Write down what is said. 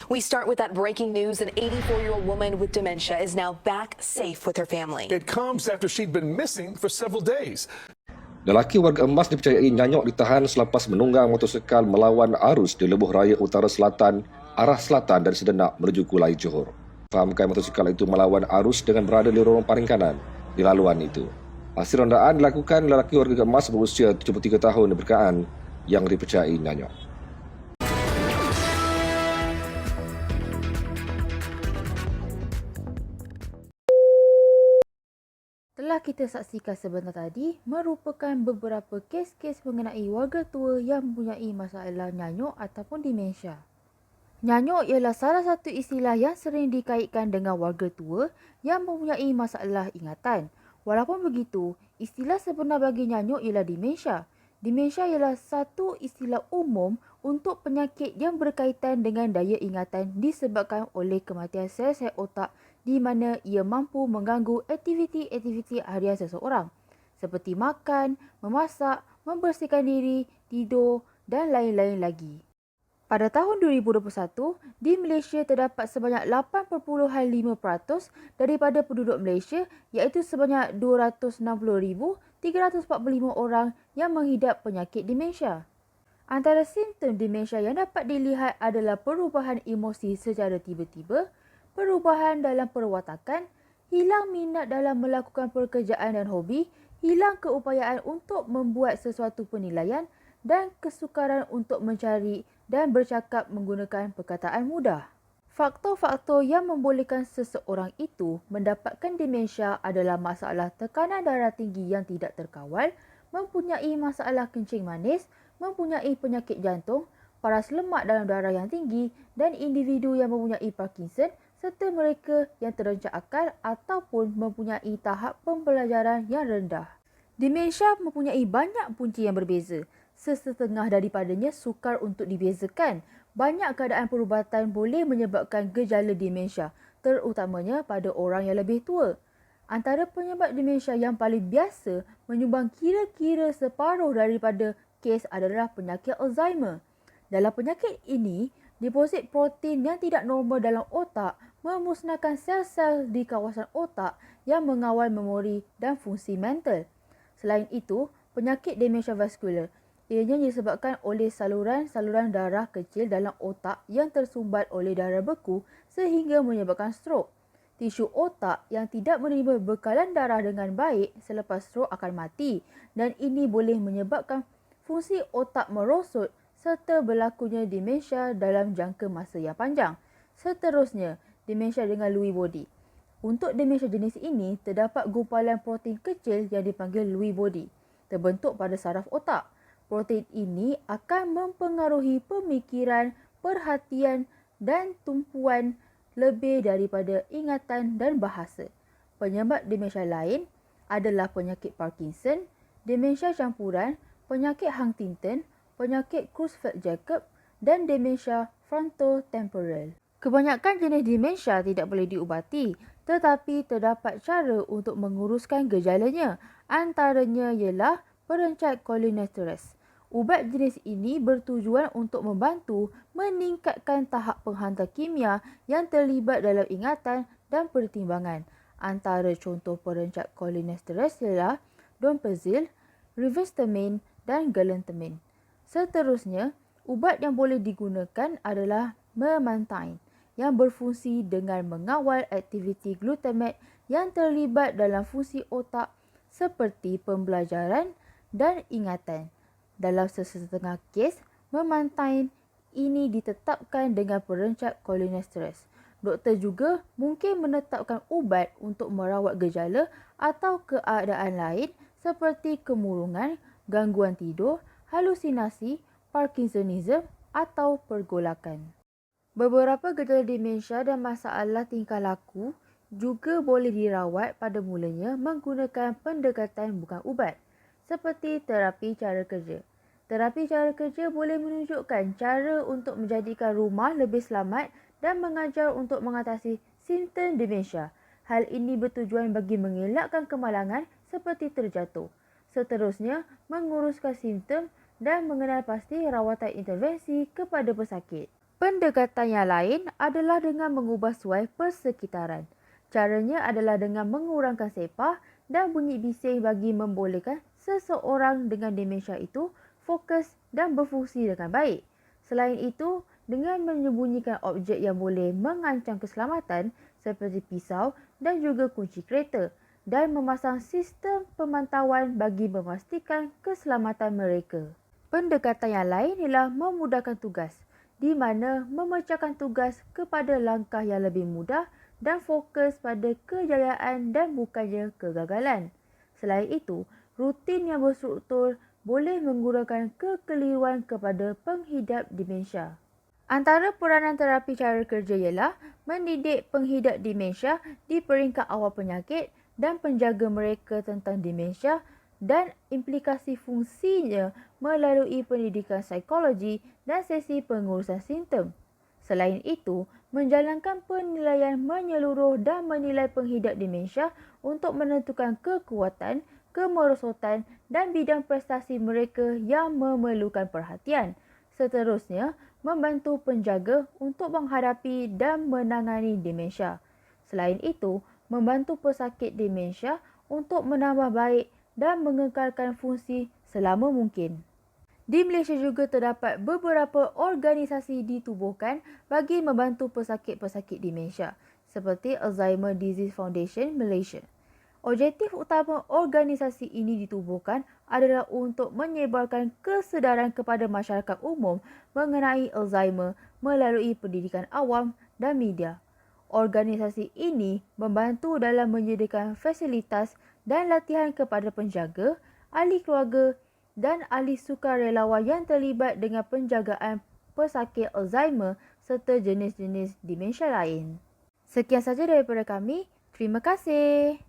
We start with that breaking news. An 84-year-old woman with dementia is now back safe with her family. It comes after she'd been missing for several days. Lelaki warga emas dipercayai nyanyok ditahan selepas menunggang motosikal melawan arus di Lebuh Raya Utara Selatan, arah selatan dari Sedenak menuju Kulai Johor. Fahamkan motosikal itu melawan arus dengan berada di lorong paling kanan di laluan itu. Hasil rondaan dilakukan lelaki warga emas berusia 73 tahun diberkaan yang dipercayai nyanyok. Telah kita saksikan sebentar tadi merupakan beberapa kes-kes mengenai warga tua yang mempunyai masalah nyanyuk ataupun demensia. Nyanyuk ialah salah satu istilah yang sering dikaitkan dengan warga tua yang mempunyai masalah ingatan. Walaupun begitu, istilah sebenar bagi nyanyuk ialah demensia. Demensia ialah satu istilah umum untuk penyakit yang berkaitan dengan daya ingatan disebabkan oleh kematian sel-sel otak di mana ia mampu mengganggu aktiviti-aktiviti harian seseorang seperti makan, memasak, membersihkan diri, tidur dan lain-lain lagi. Pada tahun 2021, di Malaysia terdapat sebanyak 8.5% daripada penduduk Malaysia iaitu sebanyak 260,345 orang yang mengidap penyakit demensia. Antara simptom demensia yang dapat dilihat adalah perubahan emosi secara tiba-tiba, perubahan dalam perwatakan, hilang minat dalam melakukan pekerjaan dan hobi, hilang keupayaan untuk membuat sesuatu penilaian dan kesukaran untuk mencari dan bercakap menggunakan perkataan mudah. Faktor-faktor yang membolehkan seseorang itu mendapatkan demensia adalah masalah tekanan darah tinggi yang tidak terkawal, mempunyai masalah kencing manis, mempunyai penyakit jantung, paras lemak dalam darah yang tinggi dan individu yang mempunyai Parkinson serta mereka yang terencah akal ataupun mempunyai tahap pembelajaran yang rendah. Demensia mempunyai banyak punca yang berbeza. Sesetengah daripadanya sukar untuk dibezakan. Banyak keadaan perubatan boleh menyebabkan gejala demensia, terutamanya pada orang yang lebih tua. Antara penyebab demensia yang paling biasa menyumbang kira-kira separuh daripada kes adalah penyakit Alzheimer. Dalam penyakit ini, deposit protein yang tidak normal dalam otak memusnahkan sel-sel di kawasan otak yang mengawal memori dan fungsi mental. Selain itu, penyakit demensia vaskular ianya disebabkan oleh saluran-saluran darah kecil dalam otak yang tersumbat oleh darah beku sehingga menyebabkan strok. Tisu otak yang tidak menerima bekalan darah dengan baik selepas strok akan mati dan ini boleh menyebabkan fungsi otak merosot serta berlakunya demensia dalam jangka masa yang panjang. Seterusnya, demensia dengan Lewy body. Untuk demensia jenis ini, terdapat gumpalan protein kecil yang dipanggil Lewy body, terbentuk pada saraf otak. Protein ini akan mempengaruhi pemikiran, perhatian dan tumpuan lebih daripada ingatan dan bahasa. Penyebab demensia lain adalah penyakit Parkinson, demensia campuran, penyakit Huntington, penyakit Creutzfeldt-Jakob dan demensia frontotemporal. Kebanyakan jenis demensia tidak boleh diubati, tetapi terdapat cara untuk menguruskan gejalanya. Antaranya ialah perencat cholinesterase. Ubat jenis ini bertujuan untuk membantu meningkatkan tahap penghantar kimia yang terlibat dalam ingatan dan pertimbangan. Antara contoh perencat cholinesterase ialah donepezil, rivastigmine dan galantamine. Seterusnya, ubat yang boleh digunakan adalah memantine yang berfungsi dengan mengawal aktiviti glutamate yang terlibat dalam fungsi otak seperti pembelajaran dan ingatan. Dalam sesetengah kes, memantine ini ditetapkan dengan perencat cholinesterase. Doktor juga mungkin menetapkan ubat untuk merawat gejala atau keadaan lain seperti kemurungan, gangguan tidur, halusinasi, Parkinsonism atau pergolakan. Beberapa gejala demensia dan masalah tingkah laku juga boleh dirawat pada mulanya menggunakan pendekatan bukan ubat, seperti terapi cara kerja. Terapi cara kerja boleh menunjukkan cara untuk menjadikan rumah lebih selamat dan mengajar untuk mengatasi simptom demensia. Hal ini bertujuan bagi mengelakkan kemalangan seperti terjatuh. Seterusnya, menguruskan simptom dan mengenal pasti rawatan intervensi kepada pesakit. Pendekatan yang lain adalah dengan mengubah suai persekitaran. Caranya adalah dengan mengurangkan sepah dan bunyi bising bagi membolehkan seseorang dengan demensia itu fokus dan berfungsi dengan baik. Selain itu, dengan menyembunyikan objek yang boleh mengancam keselamatan seperti pisau dan juga kunci kereta dan memasang sistem pemantauan bagi memastikan keselamatan mereka. Pendekatan yang lain ialah memudahkan tugas, di mana memecahkan tugas kepada langkah yang lebih mudah dan fokus pada kejayaan dan bukannya kegagalan. Selain itu, rutin yang berstruktur boleh mengurangkan kekeliruan kepada penghidap demensia. Antara peranan terapi cara kerja ialah mendidik penghidap demensia di peringkat awal penyakit dan penjaga mereka tentang demensia dan implikasi fungsinya melalui pendidikan psikologi dan sesi pengurusan simptom. Selain itu, menjalankan penilaian menyeluruh dan menilai penghidap demensia untuk menentukan kekuatan, kemerosotan dan bidang prestasi mereka yang memerlukan perhatian. Seterusnya, membantu penjaga untuk menghadapi dan menangani demensia. Selain itu, membantu pesakit demensia untuk menambah baik dan mengekalkan fungsi selama mungkin. Di Malaysia juga terdapat beberapa organisasi ditubuhkan bagi membantu pesakit-pesakit demensia seperti Alzheimer Disease Foundation Malaysia. Objektif utama organisasi ini ditubuhkan adalah untuk menyebarkan kesedaran kepada masyarakat umum mengenai Alzheimer melalui pendidikan awam dan media. Organisasi ini membantu dalam menyediakan fasilitas dan latihan kepada penjaga, ahli keluarga dan ahli sukarelawan yang terlibat dengan penjagaan pesakit Alzheimer serta jenis-jenis demensia lain. Sekian saja daripada kami. Terima kasih.